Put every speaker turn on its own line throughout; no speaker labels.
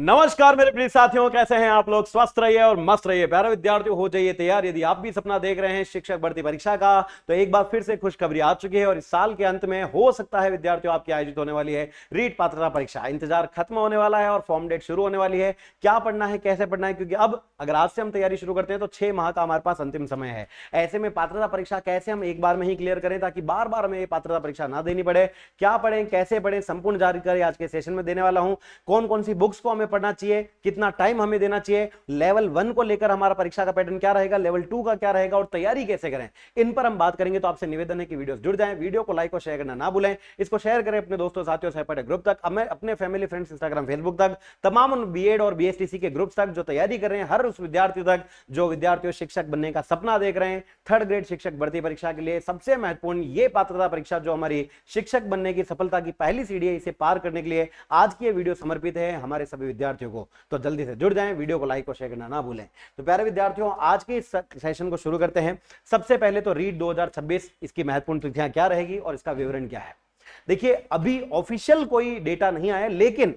नमस्कार मेरे प्रिय साथियों, कैसे हैं आप लोग। स्वस्थ रहिए और मस्त रहिए। प्यारे विद्यार्थियों, हो जाइए तैयार। यदि आप भी सपना देख रहे हैं शिक्षक भर्ती परीक्षा का, तो एक बार फिर से खुशखबरी आ चुकी है और इस साल के अंत में हो सकता है विद्यार्थियों आपकी आयोजित होने वाली है रीट पात्रता परीक्षा। इंतजार खत्म होने वाला है और फॉर्म डेट शुरू होने वाली है। क्या पढ़ना है, कैसे पढ़ना है, क्योंकि अब अगर आज से हम तैयारी शुरू करते हैं तो 6 माह का हमारे पास अंतिम समय है। ऐसे में पात्रता परीक्षा कैसे हम एक बार में ही क्लियर करें ताकि बार बार हमें पात्रता परीक्षा ना देनी पड़े। क्या पढ़ें, कैसे पढ़ें, संपूर्ण जानकारी आज के सेशन में देने वाला हूं। कौन कौन सी बुक्स को हमें पढ़ना चाहिए, कितना टाइम हमें देना चाहिए, लेवल 1 को लेकर हमारा परीक्षा का पैटर्न क्या रहेगा, लेवल 2 का क्या रहेगा और तैयारी कैसे करें, इन पर हम बात करेंगे। तो आपसे निवेदन है कि वीडियो जुड़ जाएं, वीडियो को लाइक और शेयर करना ना भूलें। इसको शेयर करें अपने दोस्तों साथियों सहपाठी ग्रुप तक, अपने फैमिली फ्रेंड्स इंस्टाग्राम फेसबुक तक, तमाम उन बीएड और बीएसटीसी के ग्रुप्स तक जो तैयारी कर रहे हैं, हर उस विद्यार्थी तक जो विद्यार्थियों शिक्षक बनने का सपना देख रहे हैं। थर्ड ग्रेड शिक्षक भर्ती परीक्षा के लिए सबसे महत्वपूर्ण ये पात्रता परीक्षा जो हमारी शिक्षक बनने की सफलता की पहली सीढ़ी है, इसे पार करने के लिए आज की ये वीडियो समर्पित है हमारे सभी विद्यार्थियों को। तो जल्दी से जुड़ जाएं, वीडियो को लाइक और शेयर करना ना भूलें। तो प्यारे विद्यार्थियों, आज के इस सेशन को शुरू करते हैं। सबसे पहले तो रीट 2026, इसकी महत्वपूर्ण तिथियां क्या रहेगी और इसका विवरण क्या है। देखिए, अभी ऑफिशियल कोई डेटा नहीं आया, लेकिन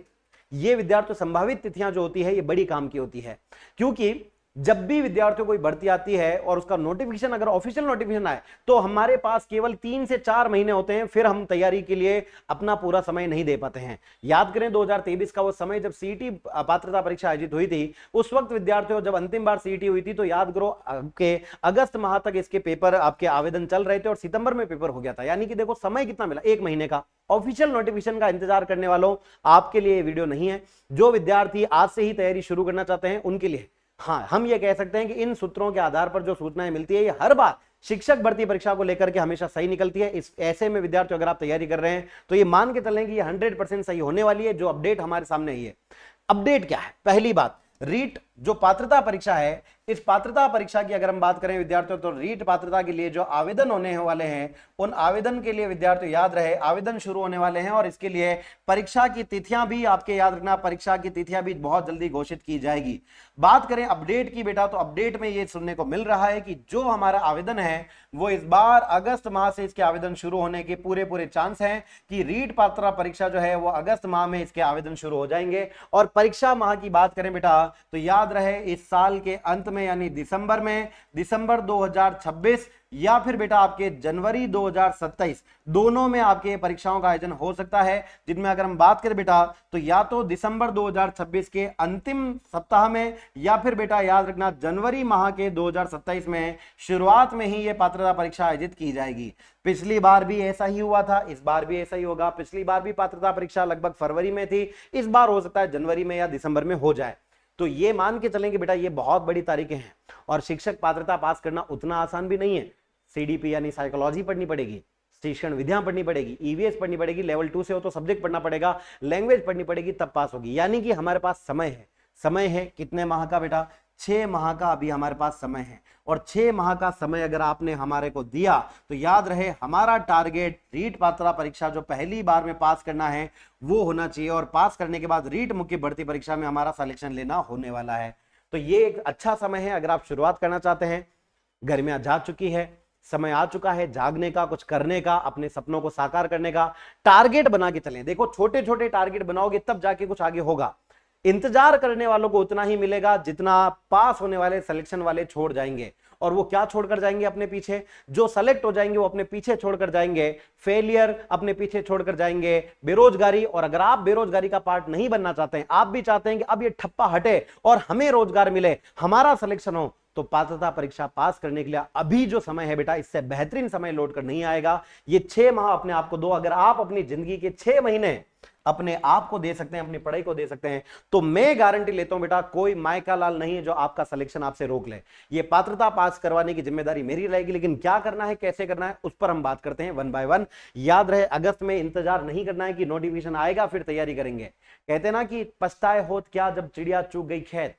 ये विद्यार्थियों संभावित तिथियां जो होती है ये बड़ी काम की होती है, क्योंकि जब भी विद्यार्थियों को भर्ती आती है और उसका नोटिफिकेशन अगर ऑफिशियल नोटिफिकेशन आए तो हमारे पास केवल 3 से 4 महीने होते हैं, फिर हम तैयारी के लिए अपना पूरा समय नहीं दे पाते हैं। याद करें 2023 का वो समय जब सीईटी पात्रता परीक्षा आयोजित हुई थी, उस वक्त विद्यार्थियों जब अंतिम बार सीईटी हुई थी तो याद करो के अगस्त माह तक इसके पेपर आपके आवेदन चल रहे थे और सितंबर में पेपर हो गया था। यानी कि देखो समय कितना मिला, 1 महीने का। ऑफिशियल नोटिफिकेशन का इंतजार करने वालों, आपके लिए वीडियो नहीं है। जो विद्यार्थी आज से ही तैयारी शुरू करना चाहते हैं उनके लिए हाँ, हम ये कह सकते हैं कि इन सूत्रों के आधार पर जो सूचनाएं मिलती है ये हर बार शिक्षक भर्ती परीक्षा को लेकर के हमेशा सही निकलती है। इस ऐसे में विद्यार्थी अगर आप तैयारी कर रहे हैं तो ये मान के चलें कि ये 100% सही होने वाली है। जो अपडेट हमारे सामने ही है, अपडेट क्या है, पहली बात, रीट जो पात्रता परीक्षा है, इस पात्रता परीक्षा की अगर हम बात करें विद्यार्थियों, तो रीट पात्रता के लिए जो आवेदन होने वाले हैं उन आवेदन के लिए विद्यार्थियों याद रहे आवेदन शुरू होने वाले हैं और इसके लिए परीक्षा की तिथियां भी आपके याद रखना, परीक्षा की तिथियां भी बहुत जल्दी घोषित की जाएगी। बात करें अपडेट की बेटा, तो अपडेट में ये सुनने को मिल रहा है कि जो हमारा आवेदन है वो इस बार अगस्त माह से इसके आवेदन शुरू होने के पूरे चांस हैं कि रीट पात्रता परीक्षा जो है वो अगस्त माह में इसके आवेदन शुरू हो जाएंगे। और परीक्षा माह की बात करें बेटा, तो याद रहे इस साल के अंत में यानी दिसंबर 2026 या फिर बेटा आपके जनवरी 2027 दोनों में आपके परीक्षाओं का आयोजन हो सकता है। जिनमें अगर हम बात करें बेटा, तो या तो दिसंबर 2026 के अंतिम सप्ताह में या फिर बेटा याद रखना जनवरी माह के 2027 में शुरुआत में ही ये पात्रता परीक्षा आयोजित की जाएगी। पिछली बार भी ऐसा ही हुआ था, इस बार भी ऐसा ही होगा। पिछली बार भी पात्रता परीक्षा लगभग फरवरी में थी, इस बार हो सकता है जनवरी में या दिसंबर में हो जाए। तो ये मान के चलें कि बेटा ये बहुत बड़ी तारीखें हैं और शिक्षक पात्रता पास करना उतना आसान भी नहीं है। सीडीपी यानी साइकोलॉजी पढ़नी पड़ेगी, शिक्षण विधियां पढ़नी पड़ेगी, ईवीएस पढ़नी पड़ेगी, लेवल 2 से हो तो सब्जेक्ट पढ़ना पड़ेगा, लैंग्वेज पढ़नी पड़ेगी, तब पास होगी। यानी कि हमारे पास समय है कितने माह का बेटा, 6 माह का अभी हमारे पास समय है। और 6 माह का समय अगर आपने हमारे को दिया तो याद रहे हमारा टारगेट रीट पात्रता परीक्षा जो पहली बार में पास करना है वो होना चाहिए और पास करने के बाद रीट मुख्य भर्ती परीक्षा में हमारा सिलेक्शन लेना होने वाला है। तो ये एक अच्छा समय है अगर आप शुरुआत करना चाहते हैं। गर्मियां जा चुकी है, समय आ चुका है जागने का, कुछ करने का, अपने सपनों को साकार करने का। टारगेट बना के चलें। देखो, छोटे छोटे टारगेट बनाओगे तब जाके कुछ आगे होगा। इंतजार करने वालों को उतना ही मिलेगा जितना पास होने वाले सिलेक्शन वाले छोड़ जाएंगे। और वो क्या छोड़कर जाएंगे अपने पीछे, जो सेलेक्ट हो जाएंगे वो अपने पीछे छोड़कर जाएंगे फेलियर, अपने पीछे छोड़कर जाएंगे बेरोजगारी। और अगर आप बेरोजगारी का पार्ट नहीं बनना चाहते हैं, आप भी चाहते हैं कि अब ये ठप्पा हटे और हमें रोजगार मिले, हमारा सिलेक्शन हो, तो पात्रता परीक्षा पास करने के लिए अभी जो समय है बेटा, इससे बेहतरीन समय लौट कर नहीं आएगा। ये 6 माह अपने आप को दो। अगर आप अपनी जिंदगी के 6 महीने अपने आप को दे सकते हैं, अपनी पढ़ाई को दे सकते हैं, तो मैं गारंटी लेता हूं बेटा कोई मायका लाल नहीं है जो आपका सिलेक्शन आपसे रोक ले। ये पात्रता पास करवाने की जिम्मेदारी मेरी रहेगी, लेकिन क्या करना है, कैसे करना है, उस पर हम बात करते हैं 1 बाय 1। याद रहे अगस्त में इंतजार नहीं करना है कि नोटिफिकेशन आएगा फिर तैयारी करेंगे। कहते ना कि पछताए होत क्या जब चिड़िया चूक गई खेत।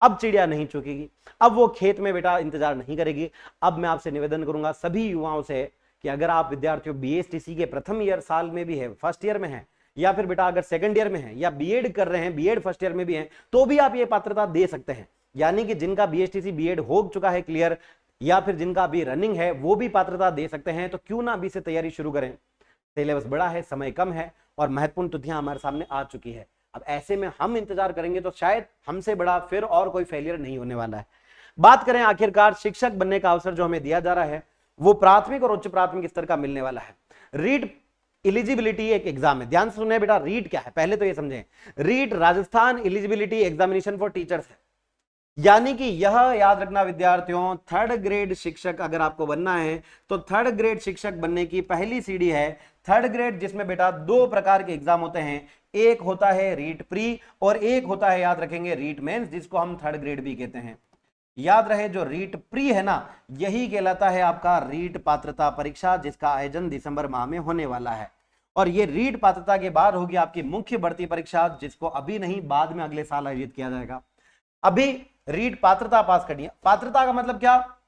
अब चिड़िया नहीं चूकेगी, अब वो खेत में बेटा इंतजार नहीं करेगी। अब मैं आपसे निवेदन करूंगा सभी युवाओं से कि अगर आप विद्यार्थियों बीएसटीसी के प्रथम ईयर साल में भी है, फर्स्ट ईयर में है, या फिर बेटा अगर सेकंड ईयर में है या बीएड कर रहे हैं, बीएड फर्स्ट ईयर में भी हैं, तो भी आप ये पात्रता दे सकते हैं। यानी कि जिनका बीएसटीसी बीएड हो चुका है क्लियर, या फिर जिनका अभी रनिंग है, वो भी पात्रता दे सकते हैं। तो क्यों ना अभी से तैयारी शुरू करें। सिलेबस बड़ा है, समय कम है और महत्वपूर्ण तिथियां हमारे सामने आ चुकी है। अब ऐसे में हम इंतजार करेंगे तो शायद हमसे बड़ा फिर और कोई फेलियर नहीं होने वाला है। बात करें आखिरकार शिक्षक बनने का अवसर जो हमें दिया जा रहा है वो प्राथमिक और उच्च प्राथमिक स्तर का मिलने वाला है। रीट एलिजिबिलिटी एक एग्जाम है, ध्यान से सुने बेटा, रीट क्या है पहले तो ये समझें। REET Rajasthan eligibility examination for teachers है, यानी कि यह याद रखना विद्यार्थियों, थर्ड ग्रेड शिक्षक अगर आपको बनना है तो थर्ड ग्रेड शिक्षक बनने की पहली सीढ़ी है थर्ड ग्रेड, जिसमें बेटा दो प्रकार के एग्जाम होते हैं, एक होता है रीट प्री और एक होता है याद रखेंगे रीट मेंस, जिसको हम थर्ड ग्रेड भी कहते हैं। याद रहे जो रीट प्री है ना, यही कहलाता है आपका रीट पात्रता परीक्षा, जिसका आयोजन दिसंबर माह में होने वाला है। और ये रीट पात्रता के बाद होगी आपकी मुख्य भर्ती परीक्षा, जिसको अभी नहीं बाद में अगले साल आयोजित किया जाएगा। अभी रीट पात्रता पास करनी है। पात्रता का मतलब क्या,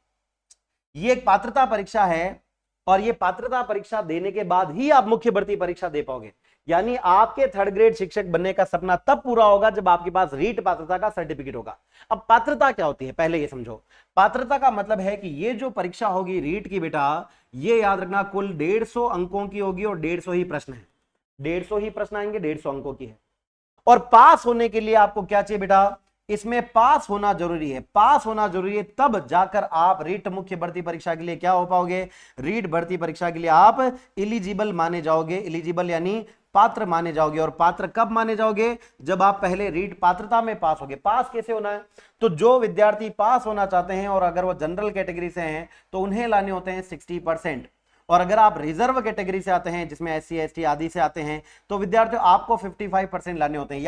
ये एक पात्रता परीक्षा है और ये पात्रता परीक्षा देने के बाद ही आप मुख्य भर्ती परीक्षा दे पाओगे। यानी आपके थर्ड ग्रेड शिक्षक बनने का सपना तब पूरा होगा जब आपके पास रीट पात्रता का सर्टिफिकेट होगा। अब पात्रता क्या होती है पहले ये समझो। पात्रता का मतलब है कि ये जो परीक्षा होगी रीट की बेटा, ये याद रखना कुल 150 अंकों की होगी और 150 ही प्रश्न है, 150 ही प्रश्न आएंगे, 150 अंकों की है। और पास होने के लिए आपको क्या चाहिए बेटा, इसमें पास होना जरूरी है। पास होना जरूरी है, तब जाकर आप रीट मुख्य भर्ती परीक्षा के लिए क्या हो पाओगे, रीट भर्ती परीक्षा के लिए आप एलिजिबल माने जाओगे। एलिजिबल यानी पात्र माने जाओगे। और पात्र कब माने जाओगे, जब आप पहले रीट पात्रता में पास होगे। पास कैसे होना है, तो जो विद्यार्थी पास होना चाहते हैं और अगर वो जनरल कैटेगरी से हैं तो उन्हें लाने होते हैं 60%। और अगर आप रिजर्व कैटेगरी से आते हैं, जिसमें SC ST आदि से आते हैं, तो विद्यार्थियों आपको 55% लाने होते हैं।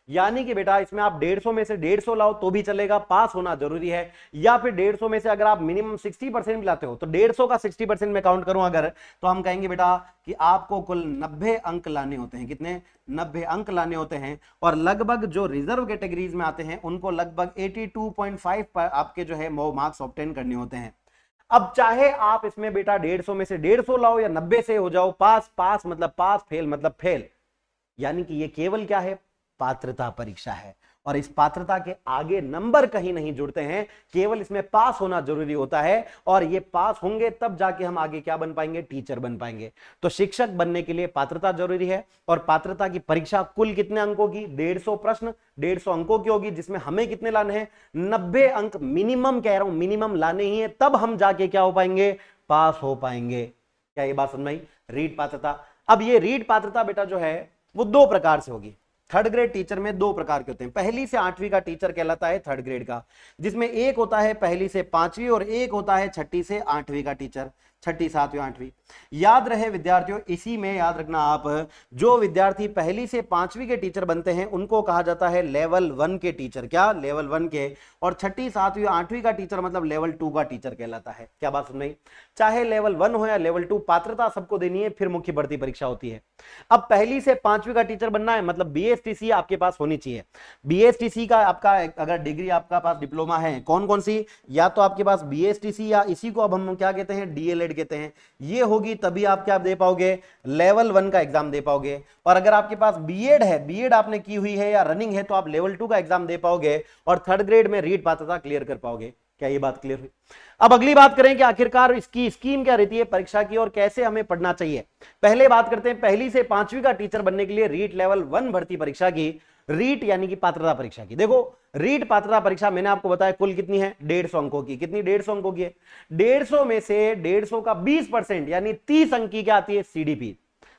यानी कि बेटा इसमें आप 150 में से 150 लाओ तो भी चलेगा, पास होना जरूरी है। या फिर 150 में से अगर आप मिनिमम 60% भी लाते हो तो 150 का 60% में काउंट करूं अगर, तो हम कहेंगे बेटा कि आपको कुल 90 अंक लाने होते हैं। कितने, 90 अंक लाने होते हैं। और लगभग जो रिजर्व कैटेगरीज में आते हैं उनको लगभग 82.5 पर आपके जो है वो मार्क्स ऑब्टेन करने होते हैं। अब चाहे आप इसमें बेटा 150 में से 150 लाओ या 90 से हो जाओ पास, पास मतलब पास, फेल मतलब फेल। यानी कि ये केवल क्या है, पात्रता परीक्षा है। और इस पात्रता के आगे नंबर कहीं नहीं जुड़ते हैं, केवल इसमें पास होना जरूरी होता है। और ये पास होंगे तब जाके हम आगे क्या बन पाएंगे, टीचर बन पाएंगे। तो शिक्षक बनने के लिए पात्रता जरूरी है। और पात्रता की परीक्षा कुल कितने अंकों की, 150 प्रश्न 150 अंकों की होगी, जिसमें हमें कितने लाने हैं, 90 अंक मिनिमम, कह रहा हूं मिनिमम लाने ही है, तब हम जाके क्या हो पाएंगे, पास हो पाएंगे। क्या ये बात समझ में आई, रीट पात्रता। अब ये रीट पात्रता बेटा जो है वो दो प्रकार से होगी। थर्ड ग्रेड टीचर में दो प्रकार के होते हैं। पहली से 8वीं का टीचर कहलाता है थर्ड ग्रेड का, जिसमें एक होता है पहली से 5वीं और एक होता है 6ठी से 8वीं का टीचर, 6ठी 7वीं 8वीं। याद रहे विद्यार्थियों, इसी में याद रखना आप, जो विद्यार्थी पहली से 5वीं के टीचर बनते हैं उनको कहा जाता है लेवल 1 के टीचर। क्या, लेवल 1 के। और 6ठी 7वीं 8वीं का टीचर मतलब लेवल 2 का टीचर कहलाता है। क्या बात सुन रही, चाहे लेवल 1 हो या लेवल 2, पात्रता सबको देनी है, फिर मुख्य भर्ती परीक्षा होती है। अब पहली से 5वीं का टीचर बनना है मतलब BSTC आपके पास होनी चाहिए। BSTC का आपका अगर डिग्री आपका पास डिप्लोमा है, कौन कौन सी, या तो आपके पास BSTC या इसी को अब हम क्या कहते हैं, DLED कहते हैं, ये होगी तभी आप क्या दे पाओगे, लेवल 1 का एग्जाम दे पाओगे। और अगर आपके पास बीएड है, बीएड आपने की हुई है या रनिंग है, तो आप लेवल 2 का एग्जाम दे पाओगे और थर्ड ग्रेड में रीट पात्रता क्लियर कर पाओगे। क्या ये बात क्लियर हुई। अब अगली बात करें कि आखिरकार इसकी स्कीम क्या रहती है परीक्षा की और कैसे हमें पढ़ना चाहिए। पहले बात करते हैं पहली से 5वीं का टीचर बनने के लिए रीट लेवल 1 भर्ती परीक्षा की, रीट यानी कि पात्रता परीक्षा की। देखो रीट पात्रता परीक्षा मैंने आपको बताया कुल कितनी है, 150 अंकों की। कितनी, 150 अंकों की है। 150 में से 150 का 20% यानी 30 अंक की क्या आती है, CDP।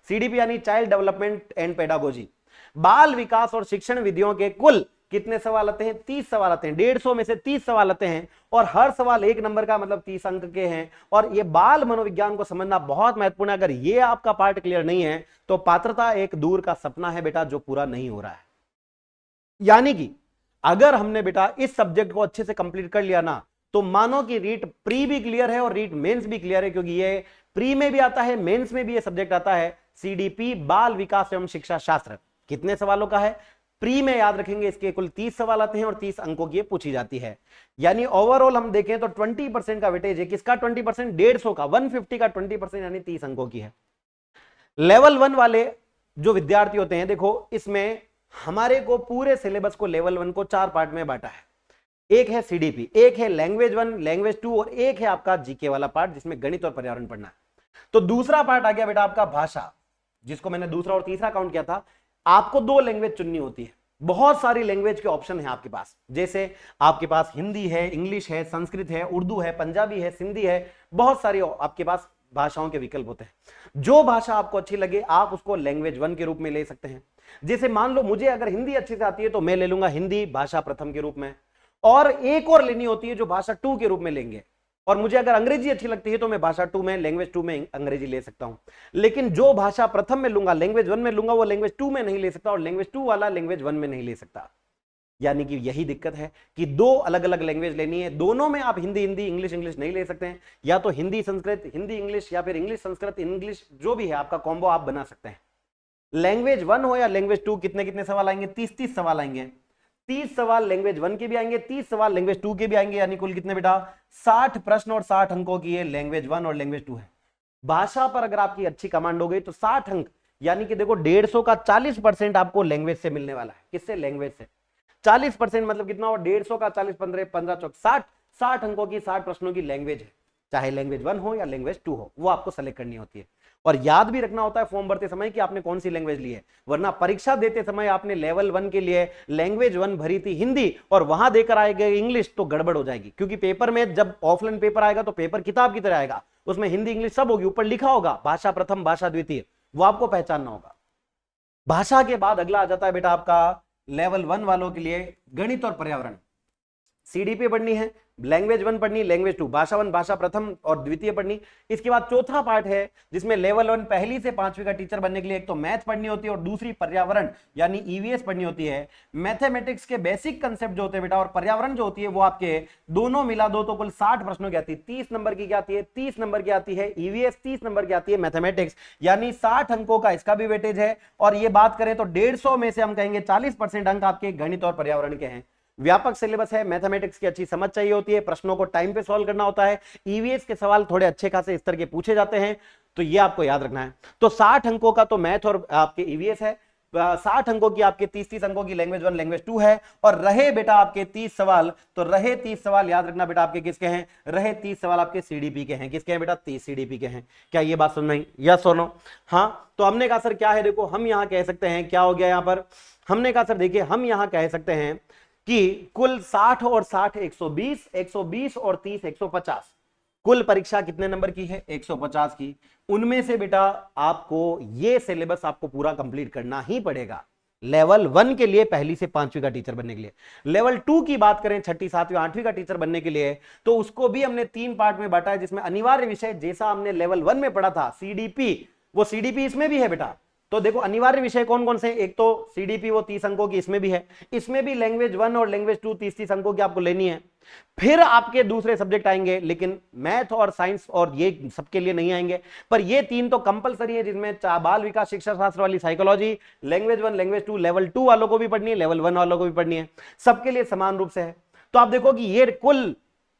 CDP यानी चाइल्ड डेवलपमेंट एंड पेडागोजी, बाल विकास और शिक्षण विधियों के कुल कितने सवाल आते हैं, 30 सवाल आते हैं। 150 में से 30 सवाल आते हैं और हर सवाल 1 नंबर का मतलब 30 अंक के हैं। और ये बाल मनोविज्ञान को समझना बहुत महत्वपूर्ण है। अगर ये आपका पार्ट क्लियर नहीं है तो पात्रता एक दूर का सपना है बेटा, जो पूरा नहीं हो रहा है। यानी कि अगर हमने बेटा इस सब्जेक्ट को अच्छे से कंप्लीट कर लिया ना, तो मानो कि रीट प्री भी क्लियर है और रीट मेंस भी क्लियर है, क्योंकि ये प्री में भी आता है, मेंस में भी ये सब्जेक्ट आता है। CDP बाल विकास एवं शिक्षा शास्त्र कितने सवालों का है, प्री में याद रखेंगे इसके कुल 30 सवाल आते हैं और 30 अंकों की पूछी जाती है। यानी ओवरऑल हम देखें तो 20% का वेटेज है। किसका 20%, 150 का, 150 का 20% यानी 30 अंकों की है। लेवल 1 वाले जो विद्यार्थी होते हैं, देखो इसमें हमारे को पूरे सिलेबस को लेवल 1 को 4 पार्ट में बांटा है। एक है CDP, एक है लैंग्वेज 1, लैंग्वेज 2 और एक है आपका GK वाला पार्ट जिसमें गणित और पर्यावरण पढ़ना है। तो दूसरा पार्ट आ गया बेटा आपका भाषा, जिसको मैंने दूसरा और तीसरा काउंट किया था। आपको 2 लैंग्वेज चुननी होती है। बहुत सारी लैंग्वेज के ऑप्शन है आपके पास, जैसे आपके पास हिंदी है, इंग्लिश है, संस्कृत है, उर्दू है, पंजाबी है, सिंधी है, बहुत सारी आपके पास भाषाओं के विकल्प होते हैं। जो भाषा आपको अच्छी लगे आप उसको लैंग्वेज 1 के रूप में ले सकते हैं। जैसे मान लो मुझे अगर हिंदी अच्छे से आती है तो मैं ले लूंगा हिंदी भाषा प्रथम के रूप में, और एक और लेनी होती है जो भाषा 2 के रूप में लेंगे। और मुझे अगर अंग्रेजी अच्छी लगती है तो मैं भाषा 2 में, लैंग्वेज 2 में अंग्रेजी ले सकता हूं। लेकिन जो भाषा प्रथम में लूंगा, लैंग्वेज 1 में लूंगा, वो लैंग्वेज 2 में नहीं ले सकता, और लैंग्वेज 2 वाला लैंग्वेज 1 में नहीं ले सकता। यानी कि यही दिक्कत है कि 2 अलग अलग लैंग्वेज लेनी है, दोनों में आप हिंदी हिंदी, इंग्लिश इंग्लिश नहीं ले सकते हैं। या तो हिंदी संस्कृत, हिंदी इंग्लिश, या फिर इंग्लिश संस्कृत इंग्लिश, जो भी है आपका कॉम्बो आप बना सकते हैं। लैंग्वेज 1 हो या लैंग्वेज 2, कितने कितने सवाल आएंगे? 30 सवाल आएंगे। 30 सवाल लैंग्वेज 1 के भी आएंगे, 30 सवाल लैंग्वेज 2 के भी आएंगे। यानी कुल कितने बेटा? 60 प्रश्न और 60 अंकों की ये लैंग्वेज 1 और लैंग्वेज 2 है। भाषा पर अगर आपकी अच्छी कमांड हो गई तो 60 अंक, यानी कि देखो 150 का 40% आपको लैंग्वेज से मिलने वाला है। किससे? लैंग्वेज से। 40% मतलब कितना हो? 150 का 40, 15 15 चौक 60, 60 अंकों की 60 प्रश्नों की लैंग्वेज है। चाहे लैंग्वेज 1 हो या लैंग्वेज 2 हो, वो आपको सेलेक्ट करनी होती है। और याद भी रखना होता है फॉर्म भरते समय कि आपने कौन सी लैंग्वेज ली है, वरना परीक्षा देते समय आपने लेवल 1 के लिए लैंग्वेज 1 भरी थी हिंदी, और वहां देकर आएगा इंग्लिश, तो गड़बड़ हो जाएगी। क्योंकि पेपर में जब ऑफलाइन पेपर आएगा तो पेपर किताब की तरह आएगा, उसमें हिंदी इंग्लिश सब होगी, ऊपर लिखा होगा भाषा प्रथम, भाषा द्वितीय, वो आपको पहचानना होगा। भाषा के बाद अगला आ जाता है बेटा आपका लेवल 1 वालों के लिए गणित और पर्यावरण। सीडीपी पढ़नी है, लैंग्वेज 1 पढ़नी, लैंग्वेज 2, भाषा 1 भाषा प्रथम और द्वितीय पढ़नी। इसके बाद चौथा पार्ट है जिसमें लेवल 1 पहली से 5वीं का टीचर बनने के लिए एक तो मैथ पढ़नी होती है और दूसरी पर्यावरण यानी ईवीएस पढ़नी होती है। मैथमेटिक्स के बेसिक कंसेप्ट जो होते हैं बेटा, और पर्यावरण जो होती है वो आपके दोनों मिला दो तो कुल 60 प्रश्नों की आती है। 30 नंबर की क्या आती है? 30 नंबर की आती है ईवीएस, 30 नंबर की आती है मैथमेटिक्स, यानी 60 अंकों का इसका भी वेटेज है। और ये बात करें तो 150 में से हम कहेंगे 40% अंक आपके गणित और पर्यावरण के हैं। व्यापक सिलेबस है, मैथमेटिक्स की अच्छी समझ चाहिए होती है, प्रश्नों को टाइम पे सॉल्व करना होता है, ईवीएस के सवाल थोड़े अच्छे खासे इस तरह के पूछे जाते हैं, तो ये आपको याद रखना है। तो 60 अंकों का तो मैथ और आपके ईवीएस है, 60 अंकों की आपके 30 अंकों की लैंग्वेज 1 लैंग्वेज 2 है। और रहे बेटा आपके 30 सवाल, तो रहे 30 सवाल याद रखना बेटा आपके किसके हैं? रहे 30 सवाल आपके सीडीपी के हैं। किसके हैं बेटा? 30 सीडीपी के हैं। क्या ये बात समझ में आई? यस और नो? हाँ, तो हमने कहा सर क्या है, देखो हम यहां कह सकते हैं क्या हो गया यहां पर, हमने कहा सर देखिए हम यहां कह सकते हैं कि कुल 60 और 60 120, 120 और 30 150, कुल परीक्षा कितने नंबर की है? 150 की। उनमें से बेटा आपको ये सिलेबस आपको पूरा कंप्लीट करना ही पड़ेगा लेवल 1 के लिए, पहली से 5वीं का टीचर बनने के लिए। लेवल 2 की बात करें, 6ठी 7वीं 8वीं का टीचर बनने के लिए, तो उसको भी हमने 3 पार्ट में बांटा है, जिसमें अनिवार्य विषय जैसा हमने लेवल 1 में पढ़ा था सीडीपी, वो सीडीपी इसमें भी है बेटा। तो देखो अनिवार्य विषय कौन कौन से? एक तो सीडीपी वो 30 अंकों की इसमें भी है, इसमें भी लैंग्वेज 1 और लैंग्वेज 2 30 अंकों की आपको लेनी है। फिर आपके दूसरे सब्जेक्ट आएंगे, लेकिन मैथ और साइंस और ये सबके लिए नहीं आएंगे, पर ये 3 तो कंपलसरी है, जिसमें बाल विकास शिक्षा शास्त्र वाली साइकोलॉजी लैंग्वेज 1 लैंग्वेज 2 लेवल 2 वालों को भी पढ़नी है, लेवल 1 वालों को भी पढ़नी है, सबके लिए समान रूप से है। तो आप देखो कि ये कुल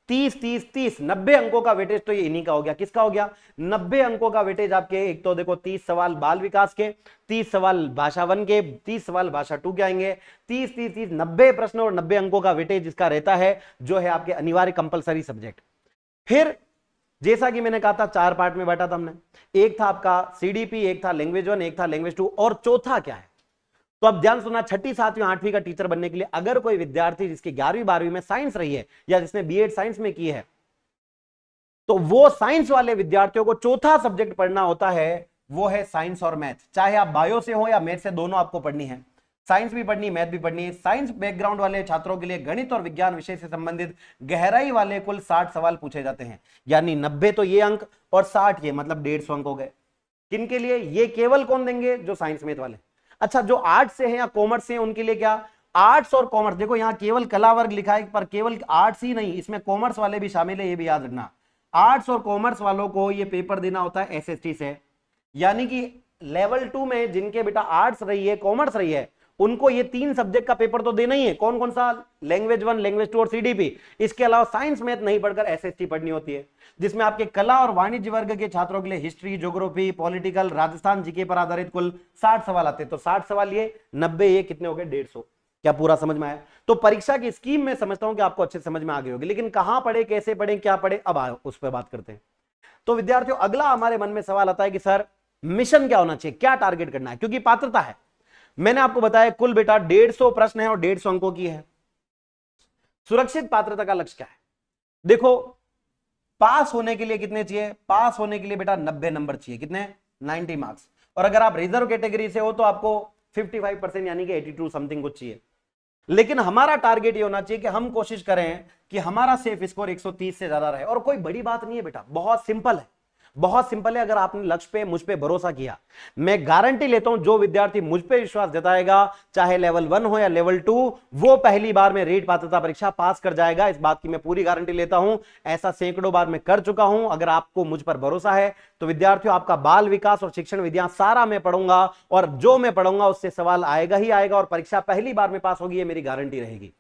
30 30 30 90 अंकों का वेटेज तो ये इन्हीं का हो गया। किसका हो गया? 90 अंकों का वेटेज आपके, एक तो देखो 30 सवाल बाल विकास के, 30 सवाल भाषा 1 के, 30 सवाल भाषा 2 के आएंगे, 30 30 30 90 प्रश्न और 90 अंकों का वेटेज इसका रहता है, जो है आपके अनिवार्य कंपलसरी सब्जेक्ट। फिर जैसा कि मैंने कहा था 4 पार्ट में बांटा था हमने, एक था आपका सीडीपी, एक था लैंग्वेज 1, एक था लैंग्वेज 2, और चौथा क्या है? तो अब ध्यान सुना, 6ठी 7वीं 8वीं का टीचर बनने के लिए अगर कोई विद्यार्थी जिसकी 11वीं 12वीं में साइंस रही है या जिसने बीएड साइंस में की है, तो वो साइंस वाले विद्यार्थियों को चौथा सब्जेक्ट पढ़ना होता है, वो है साइंस और मैथ। चाहे आप बायो से हो या मैथ से, दोनों आपको पढ़नी है, साइंस भी पढ़नी, मैथ भी पढ़नी है। साइंस बैकग्राउंड वाले छात्रों के लिए गणित और विज्ञान विषय से संबंधित गहराई वाले कुल 60 सवाल पूछे जाते हैं, यानी 90 तो ये अंक और 60 ये, मतलब 150 अंक हो गए। किनके लिए? ये केवल कौन देंगे? जो साइंस मैथ वाले। अच्छा, जो आर्ट्स से हैं या कॉमर्स से हैं उनके लिए क्या? आर्ट्स और कॉमर्स, देखो यहां केवल कला वर्ग लिखा है, पर केवल आर्ट्स ही नहीं, इसमें कॉमर्स वाले भी शामिल है, ये भी याद रखना। आर्ट्स और कॉमर्स वालों को ये पेपर देना होता है एसएसटी से, यानी कि लेवल 2 में जिनके बेटा आर्ट्स रही है, कॉमर्स रही है, उनको ये 3 सब्जेक्ट का पेपर तो देना ही है। कौन कौन सा? लैंग्वेज 1 लैंग्वेज 2 और सीडीपी। इसके अलावा साइंस मैथ नहीं पढ़कर एसएसटी पढ़नी होती है, जिसमें आपके कला और वाणिज्य वर्ग के छात्रों के लिए history, geography, political, Rajasthan GK पर आधारित कुल 60 सवाल आते हैं। तो 60 सवाल ये, 90 ये, कितने हो गए? 150। क्या पूरा समझ में आया? तो परीक्षा की स्कीम में समझता हूं कि आपको अच्छे समझ में आ गई होगी, लेकिन कहां पढ़े, कैसे पढ़े, क्या पढ़े, अब आओ उस पर बात करते हैं। तो विद्यार्थियों, अगला हमारे मन में सवाल आता है कि सर मिशन क्या होना चाहिए, क्या टारगेट करना है, क्योंकि पात्रता है। मैंने आपको बताया कुल बेटा 150 प्रश्न है और 150 अंकों की है। सुरक्षित पात्रता का लक्ष्य क्या है? देखो, पास होने के लिए कितने चाहिए? पास होने के लिए बेटा 90 नंबर चाहिए। कितने? 90 मार्क्स। और अगर आप रिजर्व कैटेगरी से हो तो आपको 55% यानी कि 82 समथिंग कुछ चाहिए। लेकिन हमारा टारगेट ये होना चाहिए कि हम कोशिश करें कि हमारा सेफ स्कोर 130 से ज्यादा रहे। और कोई बड़ी बात नहीं है बेटा, बहुत सिंपल है, बहुत सिंपल है। अगर आपने लक्ष्य पे मुझ पे भरोसा किया, मैं गारंटी लेता हूं जो विद्यार्थी मुझ पे विश्वास जताएगा, चाहे लेवल 1 हो या लेवल 2, वो पहली बार में रीट पात्रता परीक्षा पास कर जाएगा। इस बात की मैं पूरी गारंटी लेता हूं। ऐसा सैकड़ों बार मैं कर चुका हूं। अगर आपको मुझ पर भरोसा है तो विद्यार्थियों, आपका बाल विकास और शिक्षण विज्ञान सारा मैं पढ़ूंगा, और जो मैं पढ़ूंगा उससे सवाल आएगा ही आएगा, और परीक्षा पहली बार में पास होगी, ये मेरी गारंटी रहेगी।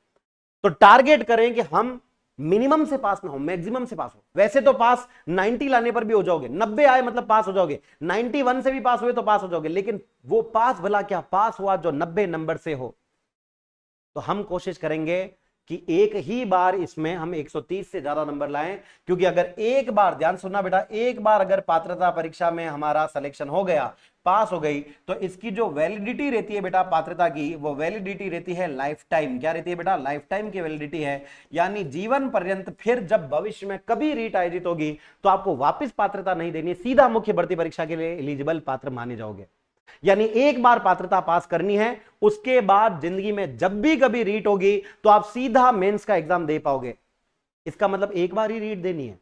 तो टारगेट करें कि हम मिनिमम से पास ना हो, मैक्सिमम से पास हो। वैसे तो पास 90 लाने पर भी हो जाओगे, 90 आए मतलब पास हो जाओगे, 91 से भी पास हुए तो पास हो जाओगे। लेकिन वो पास भला क्या पास हुआ जो 90 नंबर से हो। तो हम कोशिश करेंगे कि एक ही बार इसमें हम 130 से ज्यादा नंबर लाएं, क्योंकि अगर एक बार, ध्यान सुनना बेटा, एक बार अगर पात्रता परीक्षा में हमारा सिलेक्शन हो गया, पास हो गई, तो इसकी जो वैलिडिटी रहती है बेटा पात्रता की, वो वैलिडिटी रहती है लाइफ टाइम। क्या रहती है बेटा? लाइफ टाइम की वैलिडिटी है, यानी जीवन पर्यंत। फिर जब भविष्य में कभी रीट आयोजित होगी तो आपको वापस पात्रता नहीं देनी, सीधा मुख्य भर्ती परीक्षा के लिए एलिजिबल पात्र माने जाओगे। यानी एक बार पात्रता पास करनी है, उसके बाद जिंदगी में जब भी कभी रीट होगी तो आप सीधा मेंस का एग्जाम दे पाओगे। इसका मतलब एक बार ही रीट देनी है।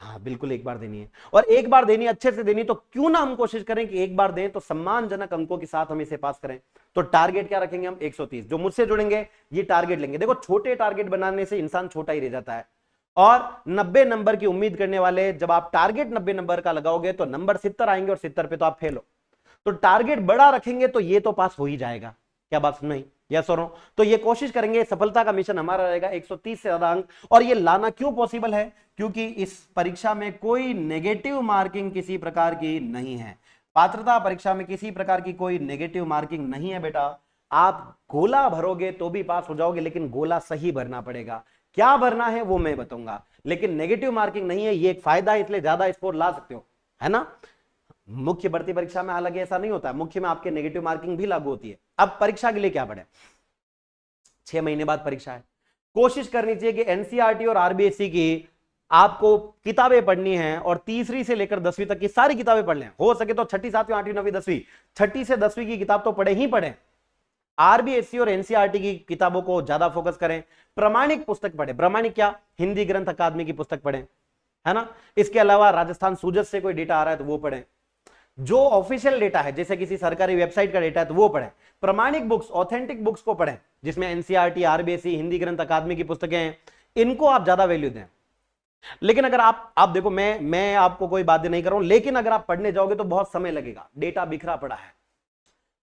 हाँ बिल्कुल, एक बार देनी है, और एक बार देनी, अच्छे से देनी। तो क्यों ना हम कोशिश करें कि एक बार दें तो सम्मानजनक अंकों के साथ हम इसे पास करें। तो टारगेट क्या रखेंगे हम? 130। जो मुझसे जुड़ेंगे ये टारगेट लेंगे। देखो, छोटे टारगेट बनाने से इंसान छोटा ही रह जाता है, और 90 नंबर की उम्मीद करने वाले, जब आप टारगेट 90 नंबर का लगाओगे तो नंबर 70 आएंगे, और 70 पे तो आप फेल हो। तो टारगेट बड़ा रखेंगे तो ये तो पास हो ही जाएगा। क्या बात सुन? नहीं, यस और नो? तो ये कोशिश करेंगे, सफलता का मिशन हमारा रहेगा 130 से ज्यादा अंक। और ये लाना क्यों पॉसिबल है? क्योंकि इस परीक्षा में कोई नेगेटिव मार्किंग किसी प्रकार की नहीं है। पात्रता परीक्षा में किसी प्रकार की कोई नेगेटिव मार्किंग नहीं है बेटा। आप गोला भरोगे तो भी पास हो जाओगे, लेकिन गोला सही भरना पड़ेगा। क्या भरना है वो मैं बताऊंगा, लेकिन नेगेटिव मार्किंग नहीं है। ये एक फायदा है, इसलिए ज्यादा स्कोर ला सकते हो, है ना। मुख्य भर्ती परीक्षा में हालांकि ऐसा नहीं होता है, मुख्य में आपके नेगेटिव मार्किंग भी लागू होती है। अब परीक्षा के लिए क्या पढ़े? 6 महीने बाद परीक्षा है। कोशिश करनी चाहिए कि एनसीईआरटी और आरबीएससी की आपको किताबें पढ़नी है, और तीसरी से लेकर 10वीं तक की सारी किताबें पढ़ लें। हो सके तो 6ठी 7वीं 8वीं 9वीं 10वीं, 6ठी से 10वीं की किताब तो पढ़े ही पढ़े। आरबीएससी और एनसीईआरटी की किताबों को ज्यादा फोकस करें। प्रमाणिक पुस्तक पढ़े। प्रमाणिक क्या? हिंदी ग्रंथ अकादमी की पुस्तक पढ़ें, है ना। इसके अलावा राजस्थान सूजत से कोई डेटा आ रहा है तो वो पढ़ें। जो ऑफिशियल डेटा है, जैसे किसी सरकारी वेबसाइट का डेटा है तो वो पढ़ें। प्रमाणिक बुक्स, ऑथेंटिक बुक्स को पढ़ें, जिसमें एनसीईआरटी, आरबीएससी, हिंदी ग्रंथ अकादमी की पुस्तकें हैं, इनको आप ज्यादा वैल्यू दें। लेकिन अगर आप देखो, मैं आपको कोई बात नहीं कर रहा हूं, लेकिन अगर आप पढ़ने जाओगे तो बहुत समय लगेगा, डेटा बिखरा पड़ा है।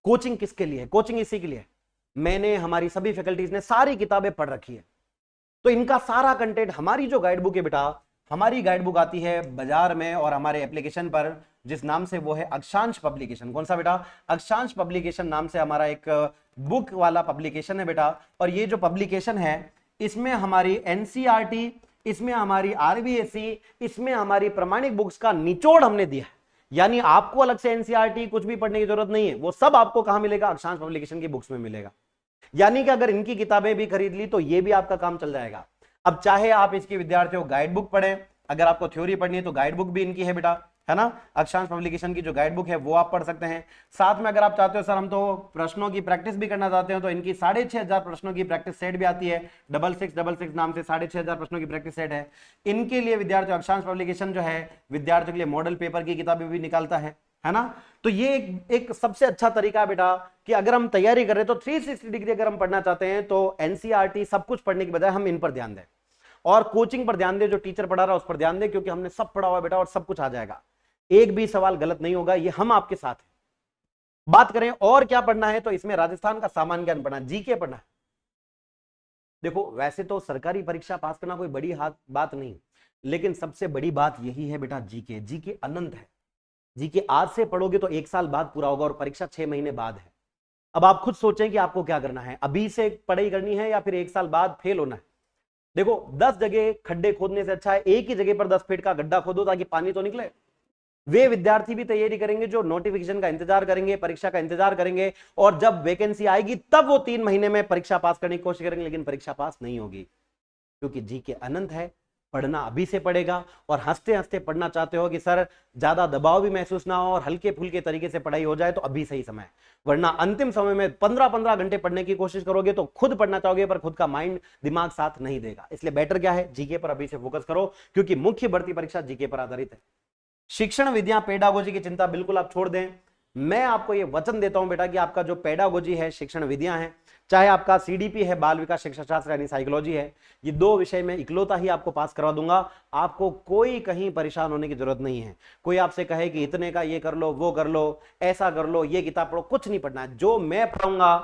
कोचिंग किसके लिए? कोचिंग इसी के लिए। मैंने, हमारी सभी फैकल्टीज ने सारी किताबें पढ़ रखी है, तो इनका सारा कंटेंट, हमारी जो गाइड बुक है बेटा, हमारी गाइड बुक आती है बाजार में और हमारे एप्लीकेशन पर, जिस नाम से वो है अक्षांश पब्लिकेशन। कौन सा बेटा? अक्षांश पब्लिकेशन नाम से हमारा एक बुक वाला पब्लिकेशन है बेटा। और ये जो पब्लिकेशन है, इसमें हमारी एनसीईआरटी, इसमें हमारी आरबीएससी, इसमें हमारी प्रमाणिक बुक्स का निचोड़ हमने दिया है। यानी आपको अलग से एनसीईआरटी कुछ भी पढ़ने की जरूरत नहीं है, वो सब आपको कहां मिलेगा? अक्षांश पब्लिकेशन की बुक्स में मिलेगा। यानी कि अगर इनकी किताबें भी खरीद ली तो ये भी आपका काम चल जाएगा। अब चाहे आप इसकी विद्यार्थियों गाइड बुक पढ़ें, अगर आपको थ्योरी पढ़नी है तो गाइड बुक भी इनकी है बेटा, है ना। अक्षांश पब्लिकेशन की जो गाइड बुक है वो आप पढ़ सकते हैं। साथ में अगर आप चाहते हो सर हम तो प्रश्नों की प्रैक्टिस भी करना चाहते हो, तो इनकी 6500 प्रश्नों की प्रैक्टिस सेट भी आती है। 6666 नाम से 6500 प्रश्नों की प्रैक्टिस सेट है। इनके लिए विद्यार्थियों, अक्षांश पब्लिकेशन जो है विद्यार्थियों के लिए मॉडल पेपर की किताबें भी निकालता है ना। तो ये एक सबसे अच्छा तरीका है बेटा, कि अगर हम तैयारी कर रहे हैं तो 360 डिग्री अगर हम पढ़ना चाहते हैं तो एनसीईआरटी सब कुछ पढ़ने की बजाय हम इन पर ध्यान दें, और कोचिंग पर ध्यान दें, जो टीचर पढ़ा रहा है उस पर ध्यान दें, क्योंकि हमने सब पढ़ा हुआ बेटा और सब कुछ आ जाएगा। एक भी सवाल गलत नहीं होगा, ये हम आपके साथ हैं। बात करें और क्या पढ़ना है, तो इसमें राजस्थान का सामान्य ज्ञान पढ़ना, जीके पढ़ना है। देखो, वैसे तो सरकारी परीक्षा पास करना कोई बड़ी बात नहीं, लेकिन सबसे बड़ी बात यही है बेटा, जीके। जीके अनंत है। जीके आज से पढ़ोगे तो 1 साल बाद पूरा होगा, और परीक्षा 6 महीने बाद है। अब आप खुद सोचें कि आपको क्या करना है, अभी से पढ़ाई करनी है या फिर 1 साल बाद फेल होना है। देखो, 10 जगह खड्डे खोदने से अच्छा है एक ही जगह पर 10 फीट का गड्ढा खोदो, ताकि पानी तो निकले। वे विद्यार्थी भी तैयारी करेंगे जो नोटिफिकेशन का इंतजार करेंगे, परीक्षा का इंतजार करेंगे, और जब वैकेंसी आएगी तब वो 3 महीने में परीक्षा पास करने की कोशिश करेंगे, लेकिन परीक्षा पास नहीं होगी, क्योंकि जीके अनंत है। पढ़ना अभी से पड़ेगा, और हंसते हंसते पढ़ना चाहते हो कि सर ज्यादा दबाव भी महसूस ना हो और हल्के फुल्के तरीके से पढ़ाई हो जाए, तो अभी सही समय है। वरना अंतिम समय में 15-15 घंटे पढ़ने की कोशिश करोगे तो खुद पढ़ना चाहोगे, पर खुद का माइंड दिमाग साथ नहीं देगा। इसलिए बेटर क्या है, जीके पर अभी से फोकस करो, क्योंकि मुख्य भर्ती परीक्षा जीके पर आधारित है। शिक्षण विधियां, पेडागोजी की चिंता बिल्कुल आप छोड़ दें। मैं आपको यह वचन देता हूं बेटा कि आपका जो पेडागोजी है, शिक्षण विधियां हैं, चाहे आपका सीडीपी है, बाल विकास शिक्षा शास्त्र यानी साइकोलॉजी है, ये 2 विषय में इकलौता ही आपको पास करवा दूंगा। आपको कोई कहीं परेशान होने की जरूरत नहीं है। कोई आपसे कहे कि इतने का ये कर लो, वो कर लो, ऐसा कर लो, ये किताब पढ़ो, कुछ नहीं पढ़ना है। जो मैं पढ़ूंगा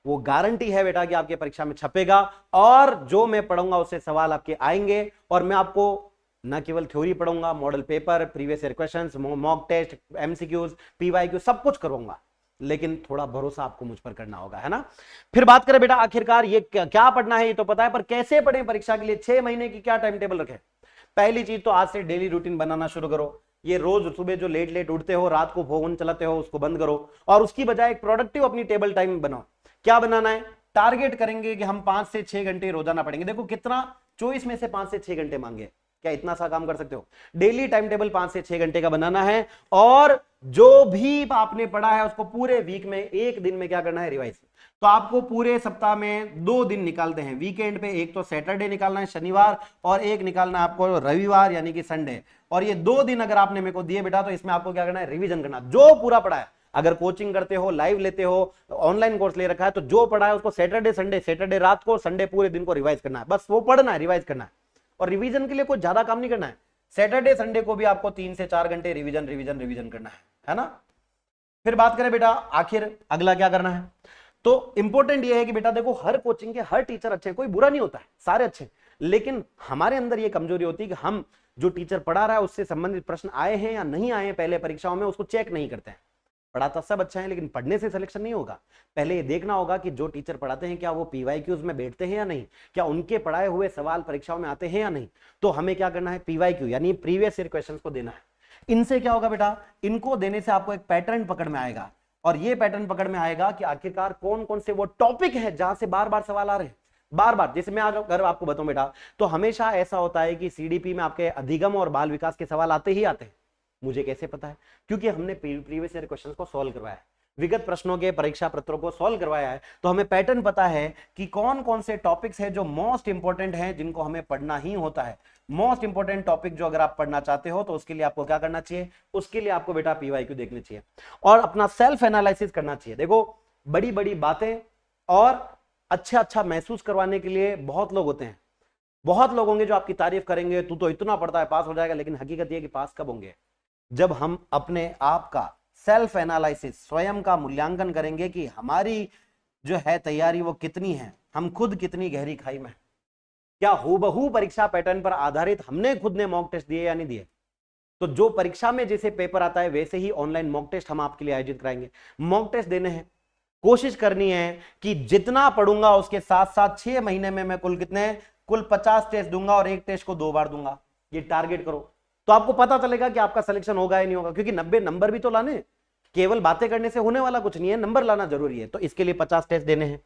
वो गारंटी है बेटा कि आपके परीक्षा में छपेगा, और जो मैं पढ़ूंगा उससे सवाल आपके आएंगे, और मैं आपको न केवल थ्योरी पढ़ूंगा, model paper, previous year questions, mock test, MCQs, PYQ, सब कुछ करवाऊंगा, लेकिन थोड़ा भरोसा आपको मुझ पर करना होगा, है ना। फिर बात करें बेटा आखिरकार ये क्या पढ़ना है, ये तो पता है, पर कैसे पढ़ें परीक्षा के लिए, 6 महीने की क्या टाइम टेबल रखें। पहली चीज तो आज से डेली रूटीन बनाना शुरू करो। ये रोज सुबह जो लेट लेट उठते हो, रात को फोन चलाते हो, उसको बंद करो, और उसकी बजाय एक प्रोडक्टिव अपनी टेबल टाइम बनाओ। क्या बनाना है, टारगेट करेंगे कि हम 5 से 6 घंटे रोजाना पढ़ेंगे। देखो कितना, 24 में से 5 से 6 घंटे मांगे, क्या इतना सा काम कर सकते हो। डेली टाइम टेबल 5 से 6 घंटे का बनाना है, और जो भी आपने पढ़ा है उसको पूरे वीक में 1 दिन में क्या करना है, रिवाइज। तो आपको पूरे सप्ताह में 2 दिन निकालते हैं वीकेंड पे, एक तो सैटरडे निकालना है शनिवार, और एक निकालना है आपको रविवार यानी कि संडे। और ये 2 दिन अगर आपने मेरे को दिए बेटा, तो इसमें आपको क्या करना है, रिवीजन करना, जो पूरा पढ़ा है। अगर कोचिंग करते हो, लाइव लेते हो, ऑनलाइन कोर्स ले रखा है, तो जो पढ़ा है उसको सैटरडे संडे, सैटरडे रात को, संडे पूरे दिन को रिवाइज करना है। बस वो पढ़ना है, रिवाइज करना है, और रिवीजन के लिए कोई ज्यादा काम नहीं करना है। सैटरडे संडे को भी आपको 3 से 4 घंटे रिवीजन रिवीजन रिवीजन करना है ना। फिर बात करें बेटा आखिर अगला क्या करना है, तो इंपॉर्टेंट ये है कि बेटा देखो, हर कोचिंग के हर टीचर अच्छे हैं, कोई बुरा नहीं होता है, सारे अच्छे हैं, लेकिन हमारे अंदर ये कमजोरी होती है कि हम जो टीचर पढ़ा रहा है उससे संबंधित प्रश्न आए हैं या नहीं आए हैं पहले परीक्षाओं में, उसको चेक नहीं करते हैं। पढ़ाता सब अच्छा है, लेकिन पढ़ने से सिलेक्शन नहीं होगा। पहले ये देखना होगा कि जो टीचर पढ़ाते हैं क्या वो पीवाईक्यूज में बैठते हैं या नहीं, क्या उनके पढ़ाए हुए सवाल परीक्षाओं में आते हैं या नहीं। तो हमें क्या करना है, पीवाईक्यू यानी प्रीवियस ईयर क्वेश्चंस को देना है। इनसे क्या होगा बेटा, इनको देने से आपको एक पैटर्न पकड़ में आएगा, और ये पैटर्न पकड़ में आएगा कि आखिरकार कौन कौन से वो टॉपिक है जहां से बार बार सवाल आ रहे हैं, बार बार। जैसे मैं अगर आपको बताऊं बेटा, तो हमेशा ऐसा होता है कि सीडीपी में आपके अधिगम और बाल विकास के सवाल आते ही आते हैं। मुझे कैसे पता है, क्योंकि हमने प्रीवियस ईयर क्वेश्चंस को सॉल्व करवाया है, विगत प्रश्नों के परीक्षा पत्रों को सॉल्व करवाया है, तो हमें पैटर्न पता है कि कौन कौन से टॉपिक्स हैं जो मोस्ट इंपॉर्टेंट हैं, जिनको हमें पढ़ना ही होता है। मोस्ट इंपॉर्टेंट टॉपिक जो अगर आप पढ़ना चाहते हो, तो उसके लिए आपको क्या करना चाहिए, उसके लिए आपको बेटा पीवाईक्यू देखनी चाहिए और अपना सेल्फ एनालिसिस करना चाहिए। देखो बड़ी बड़ी बातें और अच्छा अच्छा महसूस करवाने के लिए बहुत लोग होते हैं, बहुत लोग होंगे जो आपकी तारीफ करेंगे, तू तो इतना पढ़ता है पास हो जाएगा, लेकिन हकीकत यह कि पास कब होंगे, जब हम अपने आप का सेल्फ एनालिसिस, स्वयं का मूल्यांकन करेंगे कि हमारी जो है तैयारी वो कितनी है, हम खुद कितनी गहरी खाई में, क्या हूबहू परीक्षा पैटर्न पर आधारित हमने खुद ने मॉक टेस्ट दिए या नहीं दिए। तो जो परीक्षा में जैसे पेपर आता है वैसे ही ऑनलाइन मॉक टेस्ट हम आपके लिए आयोजित कराएंगे। मॉक टेस्ट देने हैं, कोशिश करनी है कि जितना पढ़ूंगा उसके साथ साथ 6 महीने में मैं कुल 50 टेस्ट दूंगा और एक टेस्ट को 2 बार दूंगा। ये टारगेट करो, तो आपको पता चलेगा कि आपका सिलेक्शन होगा या नहीं होगा, क्योंकि 90 नंबर भी तो लाने, केवल बातें करने से होने वाला कुछ नहीं है, नंबर लाना जरूरी है। तो इसके लिए 50 टेस्ट देने हैं।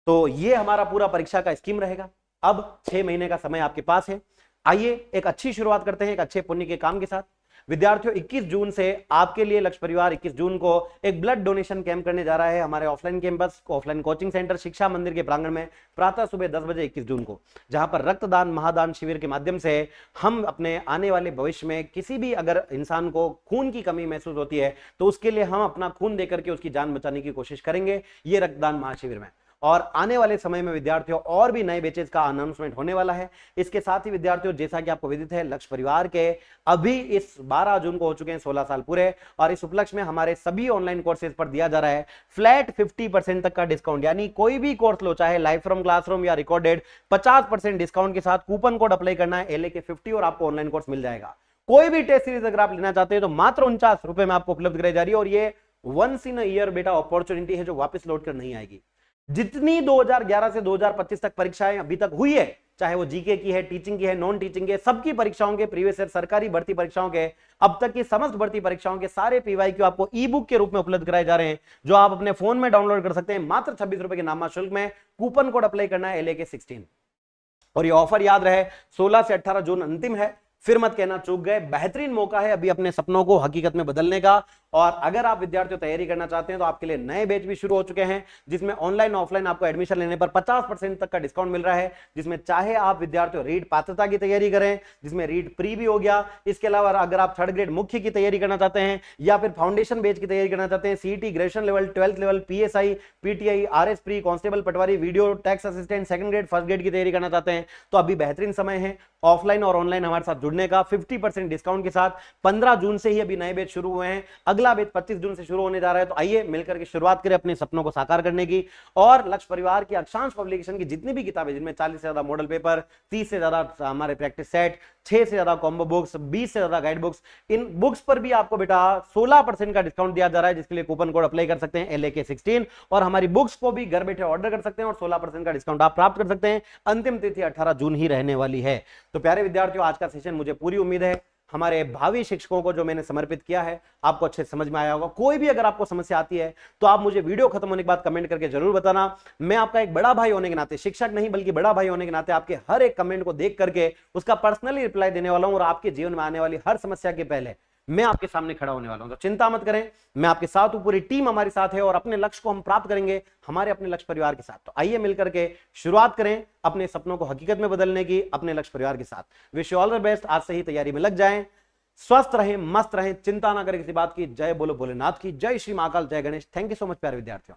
तो ये हमारा पूरा परीक्षा का स्कीम रहेगा। अब 6 महीने का समय आपके पास है। आइए एक अच्छी शुरुआत करते हैं एक अच्छे पुण्य के काम के साथ। विद्यार्थियों 21 जून से आपके लिए लक्ष्य परिवार 21 जून को एक ब्लड डोनेशन कैंप करने जा रहा है हमारे offline campus, offline coaching centre शिक्षा मंदिर के प्रांगण में, प्रातः सुबह 10 बजे 21 जून को, जहां पर रक्तदान महादान शिविर के माध्यम से हम अपने आने वाले भविष्य में किसी भी अगर इंसान को खून की कमी महसूस होती है तो उसके लिए हम अपना खून देकर के उसकी जान बचाने की कोशिश करेंगे ये रक्तदान महाशिविर में। और आने वाले समय में विद्यार्थियों और भी नए बैचेस का अनाउंसमेंट होने वाला है। इसके साथ ही विद्यार्थियों जैसा कि आपको विदित है लक्ष्य परिवार के अभी इस 12 जून को हो चुके हैं 16 साल पूरे, और इस उपलक्ष्य में हमारे सभी ऑनलाइन कोर्सेज पर दिया जा रहा है फ्लैट 50% तक का डिस्काउंट, यानी कोई भी कोर्स लो चाहे लाइव फ्रॉम क्लासरूम या रिकॉर्डेड, 50% डिस्काउंट के साथ कूपन कोड अप्लाई करना है LAK 50 और आपको ऑनलाइन कोर्स मिल जाएगा। कोई भी टेस्ट सीरीज अगर आप लेना चाहते हैं तो मात्र 49 रुपए में आपको उपलब्ध कराई जा रही है, और ये वंस इन अ ईयर बेटा अपॉर्चुनिटी है जो वापस लौट कर नहीं आएगी। जितनी 2011 से 2025 तक परीक्षाएं अभी तक हुई है चाहे वो जीके की है, टीचिंग की है, नॉन टीचिंग की है, सबकी परीक्षाओं के प्रीवियस ईयर सरकारी भर्ती परीक्षाओं के अब तक की समस्त भर्ती परीक्षाओं के सारे पीवाईक्यू आपको ई बुक के रूप में उपलब्ध कराए जा रहे हैं, जो आप अपने फोन में डाउनलोड कर सकते हैं मात्र 26 रुपए के नाममात्र शुल्क में। कूपन कोड अप्लाई करना है LAK16 और ये ऑफर याद रहे 16 से 18 जून अंतिम है, फिर मत कहना चूक गए। बेहतरीन मौका है अभी अपने सपनों को हकीकत में बदलने का। और अगर आप विद्यार्थियों तैयारी करना चाहते हैं तो आपके लिए नए बैच भी शुरू हो चुके हैं, जिसमें ऑनलाइन ऑफलाइन आपको एडमिशन लेने पर 50% तक का डिस्काउंट मिल रहा है, जिसमें चाहे आप विद्यार्थियों रीट पात्रता की तैयारी करें, जिसमें रीट प्री भी हो गया, इसके अलावा अगर आप थर्ड ग्रेड मुख्य की तैयारी करना चाहते हैं या फिर फाउंडेशन बैच की तैयारी करना चाहते हैं, CET graduation level, 12th level, PSI, PTI, RS pre, constable, patwari, video, tax assistant, second grade, first grade की तैयारी करना चाहते हैं तो अभी बेहतरीन समय है ऑफलाइन और ऑनलाइन हमारे साथ जुड़ने का 50% डिस्काउंट के साथ। 15 जून से ही अभी नए बैच शुरू हुए हैं, अगला बैच 25 जून से शुरू होने जा रहा है। तो आइए मिलकर के शुरुआत करें अपने सपनों को साकार करने की। और लक्ष्य परिवार की अक्षांश पब्लिकेशन की जितनी भी किताबें, जिनमें 40 से ज्यादा मॉडल पेपर, 30 से ज्यादा हमारे प्रैक्टिस सेट, 6 से ज्यादा कॉम्बो बुक्स, 20 से ज्यादा गाइड बुक्स, इन बुक्स पर भी आपको बेटा 16% का डिस्काउंट दिया जा रहा है, जिसके लिए कूपन कोड अप्लाई कर सकते हैं LAK16 और हमारी बुक्स को भी घर बैठे ऑर्डर कर सकते हैं और 16% का डिस्काउंट आप प्राप्त कर सकते हैं। अंतिम तिथि 18 जून ही रहने वाली है। तो प्यारे विद्यार्थियों, आज का सेशन मुझे पूरी उम्मीद है हमारे भावी शिक्षकों को जो मैंने समर्पित किया है आपको अच्छे से समझ में आया होगा। कोई भी अगर आपको समस्या आती है तो आप मुझे वीडियो खत्म होने के बाद कमेंट करके जरूर बताना। मैं आपका एक बड़ा भाई होने के नाते, शिक्षक नहीं बल्कि बड़ा भाई होने के नाते, आपके हर एक कमेंट को देख करके उसका पर्सनली रिप्लाई देने वाला हूं और आपके जीवन में आने वाली हर समस्या के पहले मैं आपके सामने खड़ा होने वाला हूं। तो चिंता मत करें, मैं आपके साथ हूं, पूरी टीम हमारे साथ है और अपने लक्ष्य को हम प्राप्त करेंगे हमारे अपने लक्ष्य परिवार के साथ। तो आइए मिलकर के शुरुआत करें अपने सपनों को हकीकत में बदलने की अपने लक्ष्य परिवार के साथ। Wish you all the best. आज से ही तैयारी में लग जाएं, स्वस्थ रहें, मस्त रहें, चिंता ना करें किसी बात की। जय बोलो भोलेनाथ की, जय श्री महाकाल, जय Ganesh. Thank you so much प्यारे विद्यार्थियों।